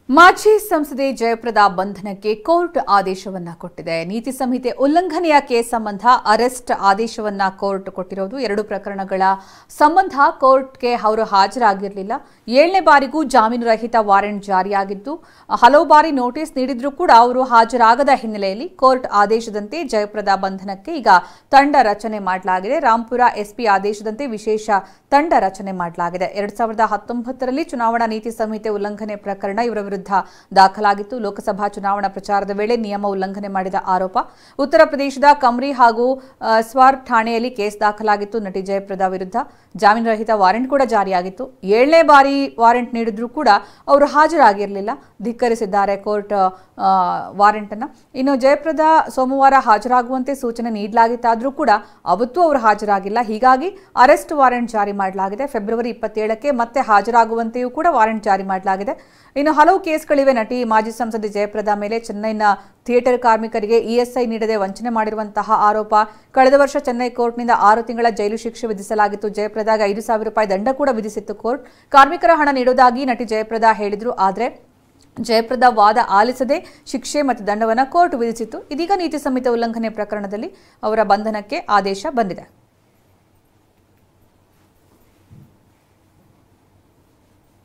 ಮಾಜಿ ಸಂಸದೆ ಜಯಪ್ರದಾ ಬಂಧನಕ್ಕೆ ಕೋರ್ಟ್ ಆದೇಶವನ್ನ ಕೊಟ್ಟಿದೆ. ನೀತಿ ಸಂಹಿತೆ ಉಲ್ಲಂಘನೆಯ ಕೇಸ್ ಸಂಬಂಧ ಅರೆಸ್ಟ್ ಆದೇಶವನ್ನ ಕೋರ್ಟ್ ಕೊಟ್ಟಿರೋದು. ಎರಡು ಪ್ರಕರಣಗಳ ಸಂಬಂಧ ಕೋರ್ಟ್ಗೆ ಅವರು ಹಾಜರಾಗಿರಲಿಲ್ಲ. 7ನೇ ಬಾರಿಗೂ ಜಾಮೀನು ರಹಿತ ವಾರೆಂಟ್ ಜಾರಿಯಾಗಿದ್ದು ಹಲವು ಬಾರಿ ನೋಟಿಸ್ ನೀಡಿದ್ರೂ ಕೂಡ ಅವರು ಹಾಜರಾಗದ ಹಿನ್ನೆಲೆಯಲ್ಲಿ ಕೋರ್ಟ್ ಆದೇಶದಂತೆ ಜಯಪ್ರದಾ ಬಂಧನಕ್ಕೆ ಈಗ ತಂಡ ರಚನೆ ಮಾಡಲಾಗಿದೆ. ರಾಂಪುರ ಎಸ್ಪಿ ಆದೇಶದಂತೆ ವಿಶೇಷ ತಂಡ ರಚನೆ ಮಾಡಲಾಗಿದೆ. 2019ರಲ್ಲಿ ಚುನಾವಣಾ ನೀತಿ ಸಂಹಿತೆ ಉಲ್ಲಂಘನೆ ಪ್ರಕರಣ ಇವರ ವಿರುದ್ಧ ದಾಖಲಾಗಿತ್ತು. ಲೋಕಸಭಾ ಚುನಾವಣಾ ಪ್ರಚಾರದ ವೇಳೆ ನಿಯಮ ಉಲ್ಲಂಘನೆ ಮಾಡಿದ ಆರೋಪ. ಉತ್ತರ ಪ್ರದೇಶದ ಕಮ್ರಿ ಹಾಗೂ ಸ್ವಾರ್ ಠಾಣೆಯಲ್ಲಿ ಕೇಸ್ ದಾಖಲಾಗಿತ್ತು. ನಟಿ ಜಯಪ್ರದಾ ವಿರುದ್ಧ ಜಾಮೀನು ರಹಿತ ವಾರೆಂಟ್ ಕೂಡ ಜಾರಿಯಾಗಿತ್ತು. 7ನೇ ಬಾರಿ ವಾರೆಂಟ್ ನೀಡಿದ್ರೂ ಕೂಡ ಅವರು ಹಾಜರಾಗಿರಲಿಲ್ಲ. ಧಿಕ್ಕರಿಸಿದ್ದಾರೆ ಕೋರ್ಟ್ ವಾರೆಂಟ್ ಅನ್ನು. ಇನ್ನು ಜಯಪ್ರದಾ ಸೋಮವಾರ ಹಾಜರಾಗುವಂತೆ ಸೂಚನೆ ನೀಡಲಾಗಿತ್ತಾದರೂ ಕೂಡ ಅವತ್ತೂ ಅವರು ಹಾಜರಾಗಿಲ್ಲ. ಹೀಗಾಗಿ ಅರೆಸ್ಟ್ ವಾರೆಂಟ್ ಜಾರಿ ಮಾಡಲಾಗಿದೆ. ಫೆಬ್ರವರಿ 27ಕ್ಕೆ ಮತ್ತೆ ಹಾಜರಾಗುವಂತೆಯೂ ಕೂಡ ವಾರೆಂಟ್ ಜಾರಿ ಮಾಡಲಾಗಿದೆ. ಇನ್ನು ಹಲವು ಕೇಸ್ಗಳಿವೆ. ನಟಿ ಮಾಜಿ ಸಂಸದೆ ಜಯಪ್ರದಾ ಮೇಲೆ ಚೆನ್ನೈನ ಥಿಯೇಟರ್ ಕಾರ್ಮಿಕರಿಗೆ ಇಎಸ್ಐ ನೀಡದೆ ವಂಚನೆ ಮಾಡಿರುವಂತಹ ಆರೋಪ. ಕಳೆದ ವರ್ಷ ಚೆನ್ನೈ ಕೋರ್ಟ್ನಿಂದ 6 ತಿಂಗಳ ಜೈಲು ಶಿಕ್ಷೆ ವಿಧಿಸಲಾಗಿತ್ತು. ಜಯಪ್ರದಾಗೆ 5,000 ರೂಪಾಯಿ ದಂಡ ಕೂಡ ವಿಧಿಸಿತ್ತು ಕೋರ್ಟ್. ಕಾರ್ಮಿಕರ ಹಣ ನೀಡುವುದಾಗಿ ನಟಿ ಜಯಪ್ರದಾ ಹೇಳಿದ್ರು. ಆದರೆ ಜಯಪ್ರದಾ ವಾದ ಆಲಿಸದೆ ಶಿಕ್ಷೆ ಮತ್ತು ದಂಡವನ್ನು ಕೋರ್ಟ್ ವಿಧಿಸಿತ್ತು. ಇದೀಗ ನೀತಿ ಸಂಹಿತೆ ಉಲ್ಲಂಘನೆ ಪ್ರಕರಣದಲ್ಲಿ ಅವರ ಬಂಧನಕ್ಕೆ ಆದೇಶ ಬಂದಿದೆ.